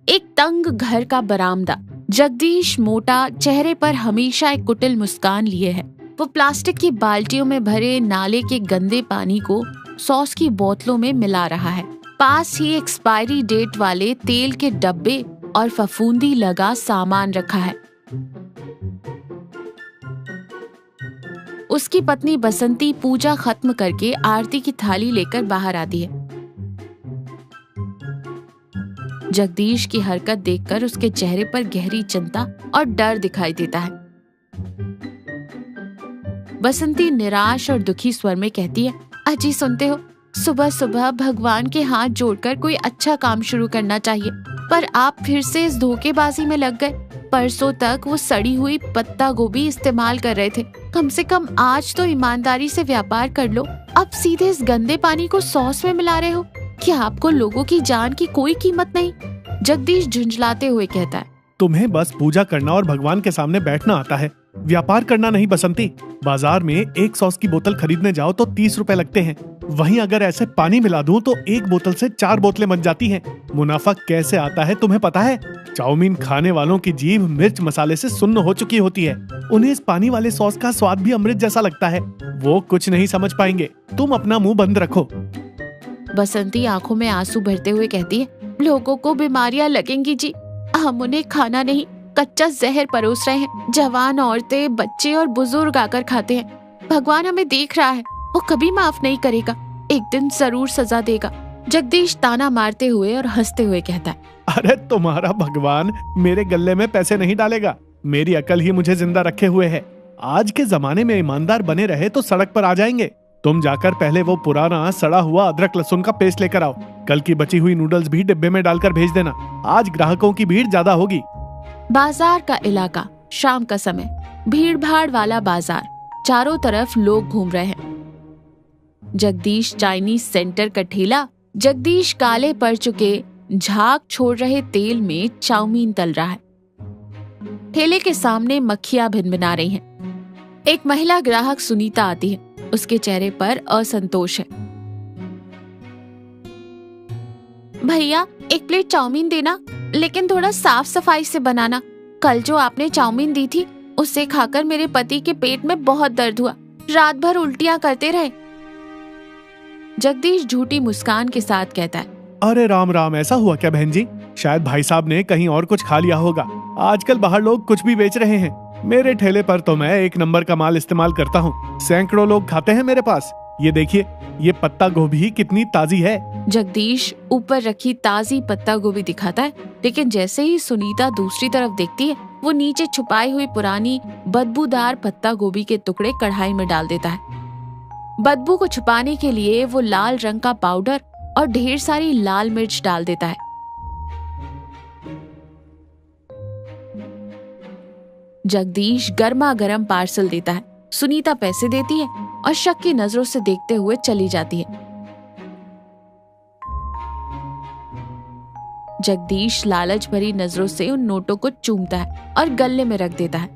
एक तंग घर का बरामदा। जगदीश मोटा, चेहरे पर हमेशा एक कुटिल मुस्कान लिए है। वो प्लास्टिक की बाल्टियों में भरे नाले के गंदे पानी को सॉस की बोतलों में मिला रहा है। पास ही एक्सपायरी डेट वाले तेल के डब्बे और फफूंदी लगा सामान रखा है। उसकी पत्नी बसंती पूजा खत्म करके आरती की थाली लेकर बाहर आती है। जगदीश की हरकत देखकर उसके चेहरे पर गहरी चिंता और डर दिखाई देता है। बसंती निराश और दुखी स्वर में कहती है, अजी सुनते हो, सुबह सुबह भगवान के हाथ जोड़कर कोई अच्छा काम शुरू करना चाहिए, पर आप फिर से इस धोखेबाजी में लग गए। परसों तक वो सड़ी हुई पत्ता गोभी इस्तेमाल कर रहे थे। कम से कम आज तो ईमानदारी से व्यापार कर लो। अब सीधे इस गंदे पानी को सॉस में मिला रहे हो। क्या आपको लोगों की जान की कोई कीमत नहीं? जगदीश झुंझलाते हुए कहता है, तुम्हें बस पूजा करना और भगवान के सामने बैठना आता है, व्यापार करना नहीं बसंती। बाजार में एक सॉस की बोतल खरीदने जाओ तो 30 रुपए लगते हैं। वहीं अगर ऐसे पानी मिला दूं तो एक बोतल से 4 बोतलें बन जाती हैं। मुनाफा कैसे आता है तुम्हें पता है? चाउमीन खाने वालों की जीभ मिर्च मसाले से सुन्न हो चुकी होती है। उन्हें इस पानी वाले सॉस का स्वाद भी अमृत जैसा लगता है। वो कुछ नहीं समझ पाएंगे। तुम अपना मुंह बंद रखो। बसंती आंखों में आंसू भरते हुए कहती है, लोगों को बीमारियां लगेंगी जी। हम उन्हें खाना नहीं, कच्चा जहर परोस रहे हैं। जवान औरतें, बच्चे और बुजुर्ग आकर खाते हैं। भगवान हमें देख रहा है, वो कभी माफ नहीं करेगा, एक दिन जरूर सजा देगा। जगदीश ताना मारते हुए और हंसते हुए कहता है, अरे तुम्हारा भगवान मेरे गले में पैसे नहीं डालेगा। मेरी अकल ही मुझे जिंदा रखे हुए है। आज के जमाने में ईमानदार बने रहे तो सड़क पर आ जाएंगे। तुम जाकर पहले वो पुराना सड़ा हुआ अदरक लहसुन का पेस्ट लेकर आओ। कल की बची हुई नूडल्स भी डिब्बे में डालकर भेज देना। आज ग्राहकों की भीड़ ज्यादा होगी। बाजार का इलाका, शाम का समय, भीड़ भाड़ वाला बाजार, चारों तरफ लोग घूम रहे हैं। जगदीश चाइनीज सेंटर का ठेला, जगदीश काले पड़ चुके झाग छोड़ रहे तेल में चाउमीन तल रहा है। ठेले के सामने मक्खियां भिनभिना रही हैं। एक महिला ग्राहक सुनीता आती है। उसके चेहरे पर असंतोष है। भैया, एक प्लेट चाउमीन देना, लेकिन थोड़ा साफ सफाई से बनाना। कल जो आपने चाउमीन दी थी, उससे खाकर मेरे पति के पेट में बहुत दर्द हुआ। रात भर उल्टियां करते रहे। जगदीश झूठी मुस्कान के साथ कहता है, अरे राम राम, ऐसा हुआ क्या बहन जी? शायद भाई साहब ने कहीं और कुछ खा लिया होगा। आजकल बाहर लोग कुछ भी बेच रहे हैं। मेरे ठेले पर तो मैं एक नंबर का माल इस्तेमाल करता हूँ। सैकड़ों लोग खाते हैं मेरे पास। ये देखिए, ये पत्ता गोभी कितनी ताजी है। जगदीश ऊपर रखी ताजी पत्ता गोभी दिखाता है, लेकिन जैसे ही सुनीता दूसरी तरफ देखती है, वो नीचे छुपाई हुई पुरानी बदबूदार पत्ता गोभी के टुकड़े कढ़ाई में डाल देता है। बदबू को छुपाने के लिए वो लाल रंग का पाउडर और ढेर सारी लाल मिर्च डाल देता है। जगदीश गर्मा गर्म पार्सल देता है। सुनीता पैसे देती है और शक की नजरों से देखते हुए चली जाती है। जगदीश लालच भरी नजरों से उन नोटों को चूमता है और गले में रख देता है।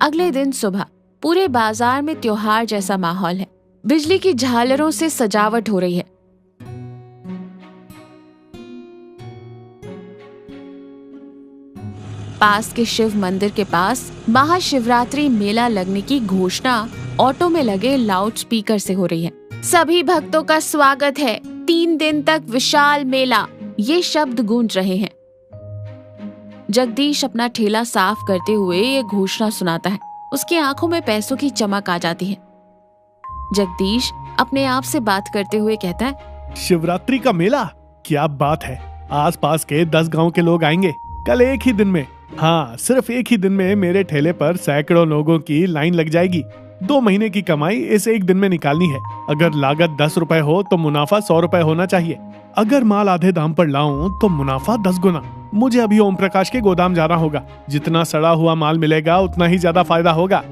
अगले दिन सुबह पूरे बाजार में त्योहार जैसा माहौल है। बिजली की झालरों से सजावट हो रही है। पास के शिव मंदिर के पास महाशिवरात्रि मेला लगने की घोषणा ऑटो में लगे लाउड स्पीकर से हो रही है। सभी भक्तों का स्वागत है, 3 दिन तक विशाल मेला, ये शब्द गूंज रहे हैं। जगदीश अपना ठेला साफ करते हुए ये घोषणा सुनाता है। उसकी आंखों में पैसों की चमक आ जाती है। जगदीश अपने आप से बात करते हुए कहता है, शिवरात्रि का मेला, क्या बात है। आसपास के 10 गांव के लोग आएंगे कल एक ही दिन में। हाँ, सिर्फ एक ही दिन में मेरे ठेले पर सैकड़ों लोगों की लाइन लग जाएगी। 2 महीने की कमाई इस एक दिन में निकालनी है। अगर लागत 10 रुपए हो तो मुनाफा 100 रुपए होना चाहिए। अगर माल आधे दाम पर लाऊं तो मुनाफा 10 गुना। मुझे अभी ओम प्रकाश के गोदाम जाना होगा। जितना सड़ा हुआ माल मिलेगा उतना ही ज्यादा फायदा होगा।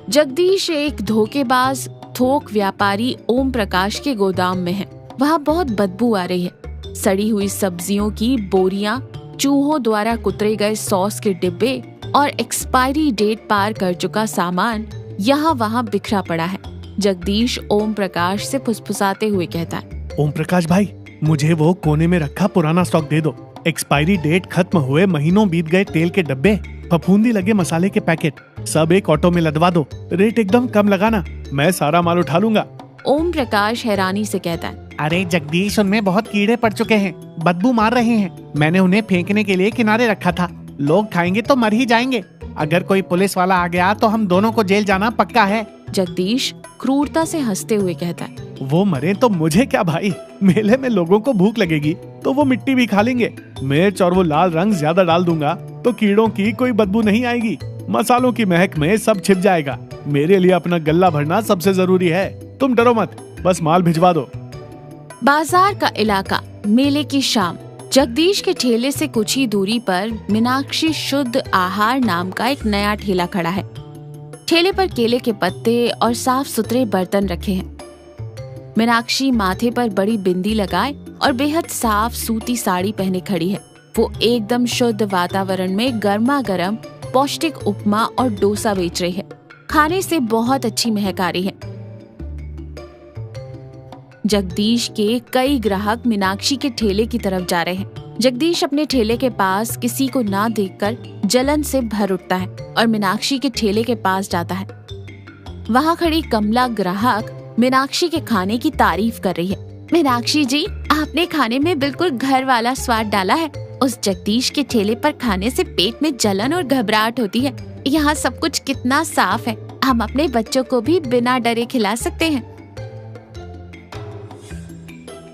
जगदीश एक धोखेबाज थोक व्यापारी ओम प्रकाश के गोदाम में है। वहाँ बहुत बदबू आ रही है। सड़ी हुई सब्जियों की बोरियां, चूहों द्वारा कुतरे गए सॉस के डिब्बे और एक्सपायरी डेट पार कर चुका सामान यहाँ वहाँ बिखरा पड़ा है। जगदीश ओम प्रकाश से फुसफुसाते हुए कहता है, ओम प्रकाश भाई, मुझे वो कोने में रखा पुराना स्टॉक दे दो। एक्सपायरी डेट खत्म हुए महीनों बीत गए तेल के डब्बे, फफूंदी लगे मसाले के पैकेट, सब एक ऑटो में लदवा दो। रेट एकदम कम लगाना, मैं सारा माल उठा लूंगा। ओम प्रकाश हैरानी से कहता है, अरे जगदीश, उनमें बहुत कीड़े पड़ चुके हैं, बदबू मार रहे हैं। मैंने उन्हें फेंकने के लिए किनारे रखा था। लोग खाएंगे तो मर ही जाएंगे। अगर कोई पुलिस वाला आ गया तो हम दोनों को जेल जाना पक्का है। जगदीश क्रूरता से हंसते हुए कहता है, वो मरे तो मुझे क्या भाई, मेले में लोगों को भूख लगेगी तो वो मिट्टी भी खा लेंगे। मिर्च और वो लाल रंग ज्यादा डाल दूंगा तो कीड़ों की कोई बदबू नहीं आएगी। मसालों की महक में सब छिप जाएगा। मेरे लिए अपना गल्ला भरना सबसे जरूरी है। तुम डरो मत, बस माल भिजवा दो। बाजार का इलाका, मेले की शाम। जगदीश के ठेले से कुछ ही दूरी पर मीनाक्षी शुद्ध आहार नाम का एक नया ठेला खड़ा है। ठेले पर केले के पत्ते और साफ सुथरे बर्तन रखे हैं। मीनाक्षी माथे पर बड़ी बिंदी लगाए और बेहद साफ सूती साड़ी पहने खड़ी है। वो एकदम शुद्ध वातावरण में गर्मा गर्म पौष्टिक उपमा और डोसा बेच रही है। खाने से बहुत अच्छी महक आ रही है। जगदीश के कई ग्राहक मीनाक्षी के ठेले की तरफ जा रहे हैं। जगदीश अपने ठेले के पास किसी को ना देखकर जलन से भर उठता है और मीनाक्षी के ठेले के पास जाता है। वहाँ खड़ी कमला ग्राहक मीनाक्षी के खाने की तारीफ कर रही है। मीनाक्षी जी, आपने खाने में बिल्कुल घर वाला स्वाद डाला है। उस जगदीश के ठेले पर खाने से पेट में जलन और घबराहट होती है। यहाँ सब कुछ कितना साफ है। हम अपने बच्चों को भी बिना डरे खिला सकते हैं।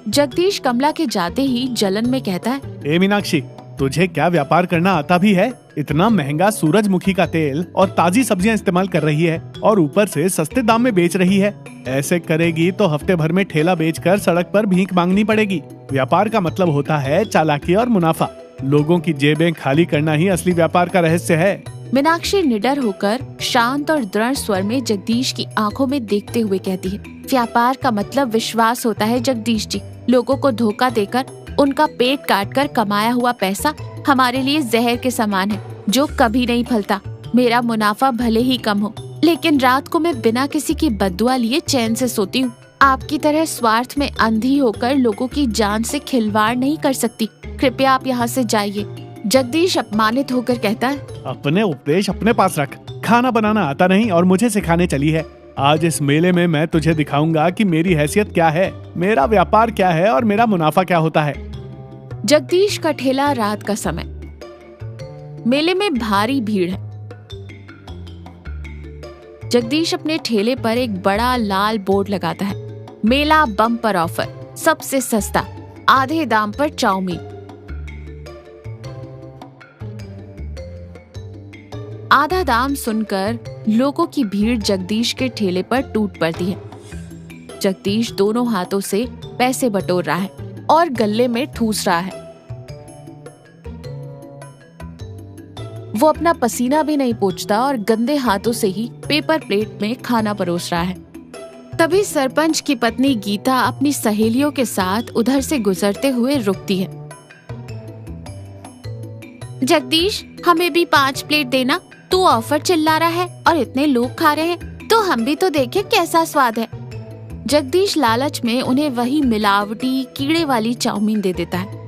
जगदीश कमला के जाते ही जलन में कहता है, ए मीनाक्षी, तुझे क्या व्यापार करना आता भी है? इतना महंगा सूरजमुखी का तेल और ताजी सब्जियां इस्तेमाल कर रही है और ऊपर से सस्ते दाम में बेच रही है। ऐसे करेगी तो हफ्ते भर में ठेला बेचकर सड़क पर भीख मांगनी पड़ेगी। व्यापार का मतलब होता है चालाकी और मुनाफा। लोगों की जेबें खाली करना ही असली व्यापार का रहस्य है। मीनाक्षी निडर होकर शांत और दृढ़ स्वर में जगदीश की आंखों में देखते हुए कहती है, व्यापार का मतलब विश्वास होता है जगदीश जी। लोगों को धोखा देकर उनका पेट काटकर कमाया हुआ पैसा हमारे लिए जहर के समान है, जो कभी नहीं फलता। मेरा मुनाफा भले ही कम हो, लेकिन रात को मैं बिना किसी की बद्दुआ लिए चैन से सोती हूँ। आपकी तरह स्वार्थ में अंधी होकर लोगों की जान से खिलवाड़ नहीं कर सकती। कृपया आप यहाँ से जाइए। जगदीश अपमानित होकर कहता है, अपने उपदेश अपने पास रख। खाना बनाना आता नहीं और मुझे सिखाने चली है। आज इस मेले में मैं तुझे दिखाऊंगा कि मेरी हैसियत क्या है, मेरा व्यापार क्या है और मेरा मुनाफा क्या होता है। जगदीश का ठेला, रात का समय। मेले में भारी भीड़ है। जगदीश अपने ठेले पर एक बड़ा लाल बोर्ड लगाता है, मेला बम्पर ऑफर, सबसे सस्ता, आधे दाम पर चाउमीन। आधा दाम सुनकर लोगों की भीड़ जगदीश के ठेले पर टूट पड़ती है। जगदीश दोनों हाथों से पैसे बटोर रहा है और गले में ठूस रहा है। वो अपना पसीना भी नहीं पोंछता और गंदे हाथों से ही पेपर प्लेट में खाना परोस रहा है। तभी सरपंच की पत्नी गीता अपनी सहेलियों के साथ उधर से गुजरते हुए रुकती है। जगदीश, हमें भी 5 प्लेट देना। तू ऑफर चिल्ला रहा है और इतने लोग खा रहे हैं, तो हम भी तो देखें कैसा स्वाद है। जगदीश लालच में उन्हें वही मिलावटी कीड़े वाली चाउमीन दे देता है।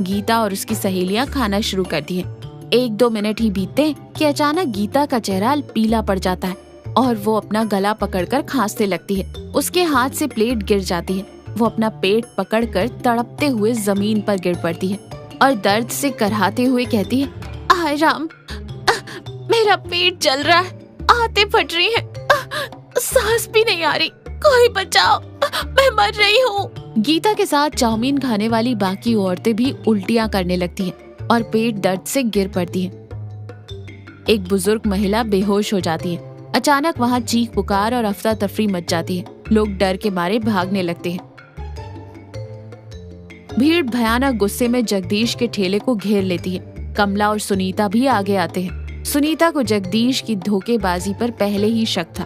गीता और उसकी सहेलियां खाना शुरू करती हैं। 1-2 मिनट ही बीतते कि अचानक गीता का चेहरा पीला पड़ जाता है और वो अपना गला पकड़कर खांसने लगती है। उसके हाथ से प्लेट गिर जाती है। वो अपना पेट पकड़कर तड़पते हुए जमीन पर गिर पड़ती है और दर्द से करहाते हुए कहती है, हाय राम, मेरा पेट जल रहा है, आंतें फट रही हैं, सांस भी नहीं आ रही, कोई बचाओ, मैं मर रही हूँ। गीता के साथ चाउमीन खाने वाली बाकी औरतें भी उल्टियां करने लगती हैं और पेट दर्द से गिर पड़ती हैं। एक बुजुर्ग महिला बेहोश हो जाती है। अचानक वहाँ चीख पुकार और अफरा तफरी मच जाती है। लोग डर के मारे भागने लगते हैं। भीड़ भयानक गुस्से में जगदीश के ठेले को घेर लेती है। कमला और सुनीता भी आगे आते हैं। सुनीता को जगदीश की धोखेबाजी पर पहले ही शक था।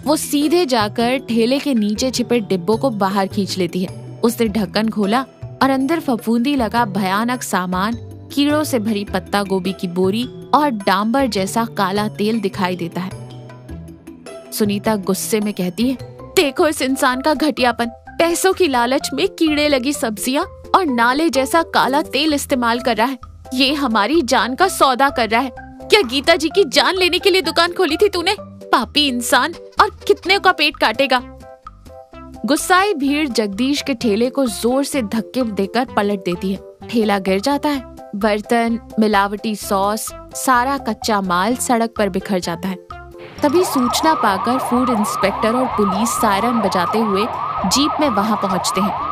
वो सीधे जाकर ठेले के नीचे छिपे डिब्बों को बाहर खींच लेती है। उसने ढक्कन खोला और अंदर फफूंदी लगा भयानक सामान कीड़ों से भरी पत्ता गोभी की बोरी और डांबर जैसा काला तेल दिखाई देता है। सुनीता गुस्से में कहती है, देखो इस इंसान का घटियापन, पैसों की लालच में कीड़े लगी सब्जियां और नाले जैसा काला तेल इस्तेमाल कर रहा है। ये हमारी जान का सौदा कर रहा है। क्या गीता जी की जान लेने के लिए दुकान खोली थी तूने? पापी इंसान, और कितने का पेट काटेगा। गुस्साई भीड़ जगदीश के ठेले को जोर से धक्के देकर पलट देती है। ठेला गिर जाता है। बर्तन, मिलावटी सॉस, सारा कच्चा माल सड़क पर बिखर जाता है। तभी सूचना पाकर फूड इंस्पेक्टर और पुलिस सायरन बजाते हुए जीप में वहां पहुंचते हैं।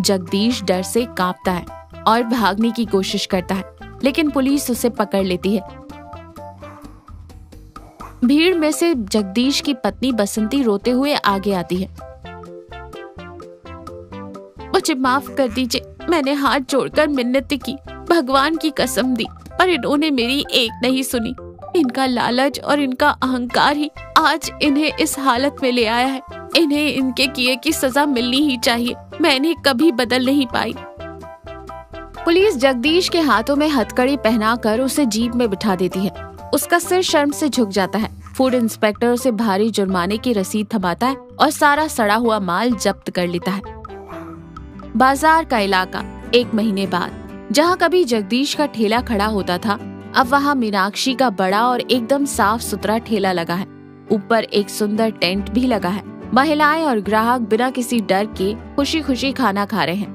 जगदीश डर से कांपता है और भागने की कोशिश करता है, लेकिन पुलिस उसे पकड़ लेती है। भीड़ में से जगदीश की पत्नी बसंती रोते हुए आगे आती है। मुझे माफ कर दीजिए, मैंने हाथ जोड़कर मिन्नतें की, भगवान की कसम दी, पर इन्होंने मेरी एक नहीं सुनी। इनका लालच और इनका अहंकार ही आज इन्हें इस हालत में ले आया है। इन्हें इनके किए की सजा मिलनी ही चाहिए। मैं इन्हें कभी बदल नहीं पाई। पुलिस जगदीश के हाथों में हथकड़ी पहनाकर उसे जीप में बिठा देती है। उसका सिर शर्म से झुक जाता है। फूड इंस्पेक्टर उसे भारी जुर्माने की रसीद थमाता है और सारा सड़ा हुआ माल जब्त कर लेता है। बाजार का इलाका 1 महीने बाद, जहाँ कभी जगदीश का ठेला खड़ा होता था, अब वहाँ मीनाक्षी का बड़ा और एकदम साफ सुथरा ठेला लगा है। ऊपर एक सुंदर टेंट भी लगा है। महिलाएं और ग्राहक बिना किसी डर के खुशी खुशी खाना खा रहे हैं।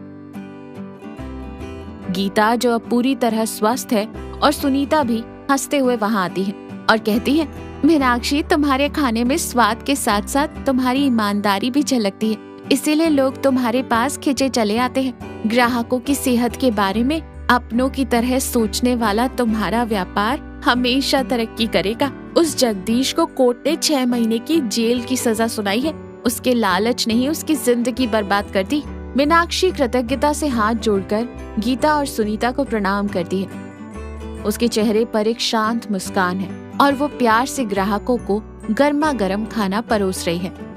गीता, जो अब पूरी तरह स्वस्थ है, और सुनीता भी हंसते हुए वहाँ आती है और कहती है, मीनाक्षी, तुम्हारे खाने में स्वाद के साथ साथ तुम्हारी ईमानदारी भी झलकती है, इसीलिए लोग तुम्हारे पास खिंचे चले आते हैं। ग्राहकों की सेहत के बारे में अपनों की तरह सोचने वाला तुम्हारा व्यापार हमेशा तरक्की करेगा। उस जगदीश को कोर्ट ने 6 महीने की जेल की सजा सुनाई है। उसके लालच ने ही उसकी जिंदगी बर्बाद कर दी। मीनाक्षी कृतज्ञता से हाथ जोड़कर गीता और सुनीता को प्रणाम करती है। उसके चेहरे पर एक शांत मुस्कान है और वो प्यार से ग्राहकों को गर्मा गर्म खाना परोस रही है।